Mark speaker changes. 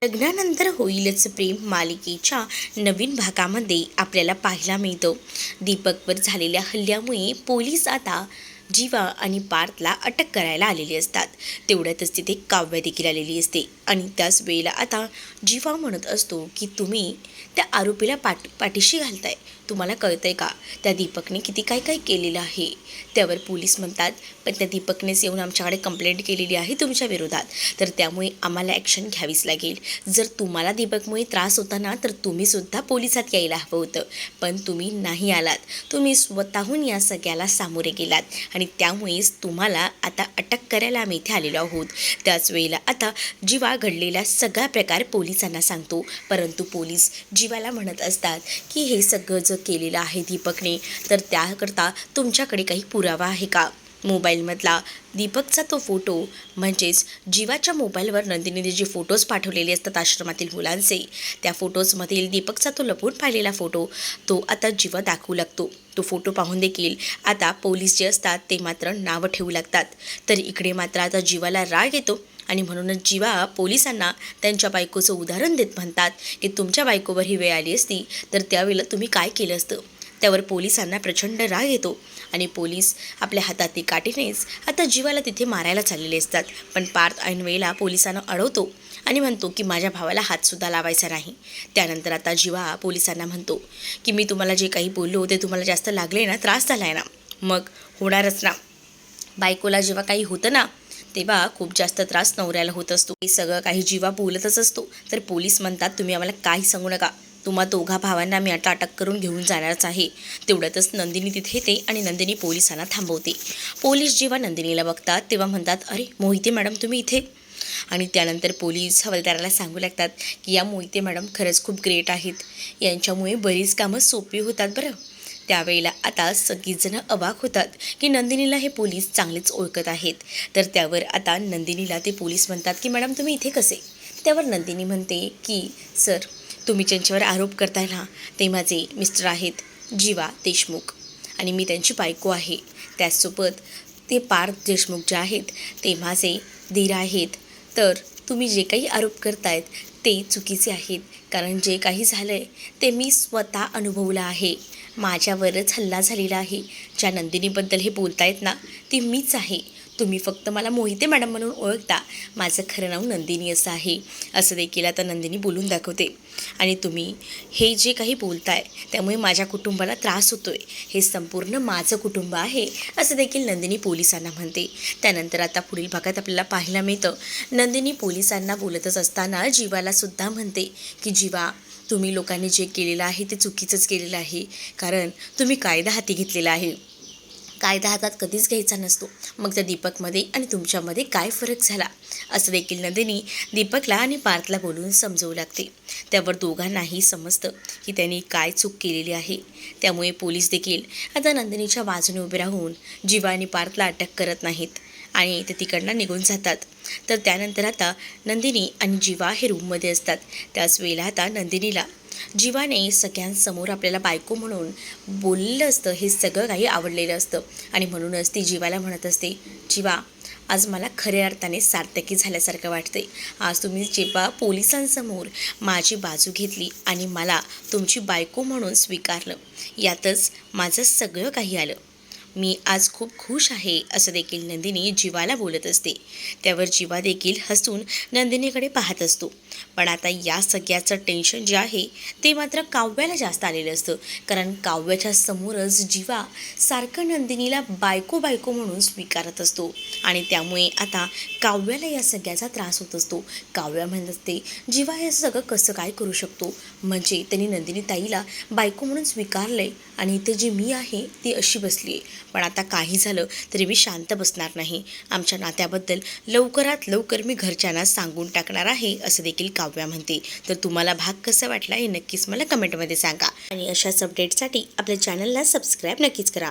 Speaker 1: लग्नानंतर होईलच प्रेम मालिकेच्या नवीन भागामध्ये आपल्याला पाहायला मिळतं. दीपकवर झालेल्या हल्ल्यामुळे पोलीस आता जीवा आणि पार्थला अटक करायला आलेली असतात. तेवढ्यातच तिथे काव्या देखील आलेली असते आणि त्याच वेळेला आता जीवा म्हणत असतो की तुम्ही त्या आरोपीला पाठीशी घालताय. तुम्हाला कळतंय का त्या दीपकने किती काय काय केलेलं आहे. त्यावर पोलीस म्हणतात पण त्या दीपकनेच येऊन आमच्याकडे कंप्लेंट केलेली आहे तुमच्या विरोधात, तर त्यामुळे आम्हाला ॲक्शन घ्यावीच लागेल. जर तुम्हाला दीपकमुळे त्रास होता ना तर तुम्हीसुद्धा पोलिसात यायला हवं होतं, पण तुम्ही नाही आलात. तुम्ही स्वतःहून या सगळ्याला सामोरे गेलात आणि त्यामुळेच तुम्हाला आता अटक करायला आम्ही इथे आलेलो आहोत. त्याच वेळेला आता जीवा घडलेला सगळा प्रकार पोलिसांना सांगतो, परंतु पोलीस जीवाला म्हणत असतात की हे सगळं जर केलेलं आहे दीपकने तर त्याकरता तुमच्याकडे काही पुरावा आहे का. मोबाईलमधला दीपकचा तो फोटो म्हणजेच जीवाच्या मोबाईलवर नंदिनीने जे फोटोज पाठवलेले असतात आश्रमातील मुलांचे, त्या फोटोजमधील दीपकचा तो लपवून पाहिलेला फोटो तो आता जीवा दाखवू लागतो. तो फोटो पाहून देखील आता पोलीस जे असतात ते मात्र नावं ठेवू लागतात. तर इकडे मात्र आता जीवाला राग येतो आणि म्हणूनच जीवा पोलिसांना त्यांच्या बायकोचं उदाहरण देत म्हणतात की तुमच्या बायकोवर ही वेळ आली असती तर त्यावेळेला तुम्ही काय केलं असतं. त्यावर पोलिसांना प्रचंड राग येतो आणि पोलीस आपल्या हातातली काठीनेच आता जीवाला तिथे मारायला चाललेले असतात. पण पार्थ ऐन वेळेला पोलिसांना अडवतो आणि म्हणतो की माझ्या भावाला हातसुद्धा लावायचा नाही. त्यानंतर आता जीवा पोलिसांना म्हणतो की मी तुम्हाला जे काही बोललो ते तुम्हाला जास्त लागले ना, त्रास झाला आहे ना, मग होणारच ना. बायकोला जेव्हा काही होतं ना तेव्हा खूप जास्त त्रास नवऱ्याला होत असतो. हे सगळं काही जीवा बोलतच असतो. तर पोलीस म्हणतात तुम्ही आम्हाला काही सांगू नका, तुम्हा दोघा भावांना मी आता अटक करून घेऊन जाणारच आहे. तेवढ्यातच नंदिनी तिथे येते आणि नंदिनी पोलिसांना थांबवते. पोलीस जेव्हा नंदिनीला बघतात तेव्हा म्हणतात अरे मोहिते मॅडम तुम्ही इथे. आणि त्यानंतर पोलीस हवालदाराला सांगू लागतात की या मोहिते मॅडम खरंच खूप ग्रेट आहेत, यांच्यामुळे बरीच कामं सोपी होतात बरं. त्यावेळेला आता सगळीजणं अवाक होतात की नंदिनीला हे पोलीस चांगलेच ओळखत आहेत. तर त्यावर आता नंदिनीला ते पोलीस म्हणतात की मॅडम तुम्ही इथे कसे. त्यावर नंदिनी म्हणते की सर तुम्ही ज्यांच्यावर आरोप करताय ना ते माझे मिस्टर आहेत जीवा देशमुख आणि मी त्यांची बायको आहे. त्याचसोबत ते पार्थ देशमुख जे आहेत ते माझे दीर आहेत. तर तुम्ही जे काही आरोप करतायत ते चुकीचे आहेत, कारण जे काही झालं आहे ते मी स्वतः अनुभवलं आहे. माझ्यावरच हल्ला झालेला आहे. ज्या नंदिनीबद्दल हे बोलतायत ना ती मीच आहे. तुम्ही फक्त मला मोहिते मॅडम म्हणून ओळखता, माझं खरं नाव नंदिनी असं आहे. असं देखील आता नंदिनी बोलून दाखवते. आणि तुम्ही हे जे काही बोलताय त्यामुळे माझ्या कुटुंबाला त्रास होतो आहे, हे संपूर्ण माझं कुटुंब आहे असं देखील नंदिनी पोलिसांना म्हणते. त्यानंतर आता पुढील भागात आपल्याला पाहायला मिळतं नंदिनी पोलिसांना बोलतच असताना जीवालासुद्धा म्हणते की जीवा तुम्ही लोकांनी जे केलेलं आहे ते चुकीचंच केलेलं आहे, कारण तुम्ही कायदा हाती घेतलेला आहे. कायदा हातात कधीच घ्यायचा नसतो. मग त्या दीपकमध्ये आणि तुमच्यामध्ये काय फरक झाला असं देखील नंदिनी दीपकला आणि पार्थला बोलून समजवू लागते. त्यावर दोघांनाही समजतं की त्यांनी काय चूक केलेली आहे. त्यामुळे पोलीस देखील आता नंदिनीच्या बाजूने उभे राहून जीवा आणि पार्थला अटक करत नाहीत आणि ते तिकडनं निघून जातात. तर त्यानंतर आता नंदिनी आणि जीवा हे रूममध्ये असतात. त्याच वेळेला आता नंदिनीला जीवाने सगळ्यांसमोर आपल्याला बायको म्हणून बोललेलं असतं, हे सगळं काही आवडलेलं असतं आणि म्हणूनच ती जीवाला म्हणत असते जीवा आज मला खऱ्या अर्थाने सार्थकी झाल्यासारखं वाटते. आज तुम्ही जेव्हा पोलिसांसमोर माझी बाजू घेतली आणि मला तुमची बायको म्हणून स्वीकारलं, यातच माझं सगळं काही आलं. मी आज खूप खुश आहे असं देखील नंदिनी जीवाला बोलत असते. त्यावर जीवा देखील हसून नंदिनीकडे पाहत असतो. पण आता या सगळ्याचं टेन्शन जे आहे ते मात्र काव्याला जास्त आलेलं असतं, कारण काव्याच्या समोरच जीवा सारखं नंदिनीला बायको बायको म्हणून स्वीकारत असतो आणि त्यामुळे आता काव्याला या सगळ्याचा त्रास होत असतो. काव्या म्हणत असते जीवा हे सगळं कसं काय करू शकतो, म्हणजे त्यांनी नंदिनी ताईला बायको म्हणून स्वीकारलंय आणि इथे जी मी आहे ती अशी बसली आहे. पण आता काही झालं तरी मी शांत बसणार नाही. आमच्या नात्याबद्दल लवकरात लवकर मी घरच्यांना सांगून टाकणार आहे असं देखील काव्या म्हणते. तर तुम्हाला भाग कसा वाटला हे नक्कीच मला कमेंटमध्ये सांगा आणि अशाच अपडेटसाठी आपल्या चॅनलला सबस्क्राईब नक्कीच करा.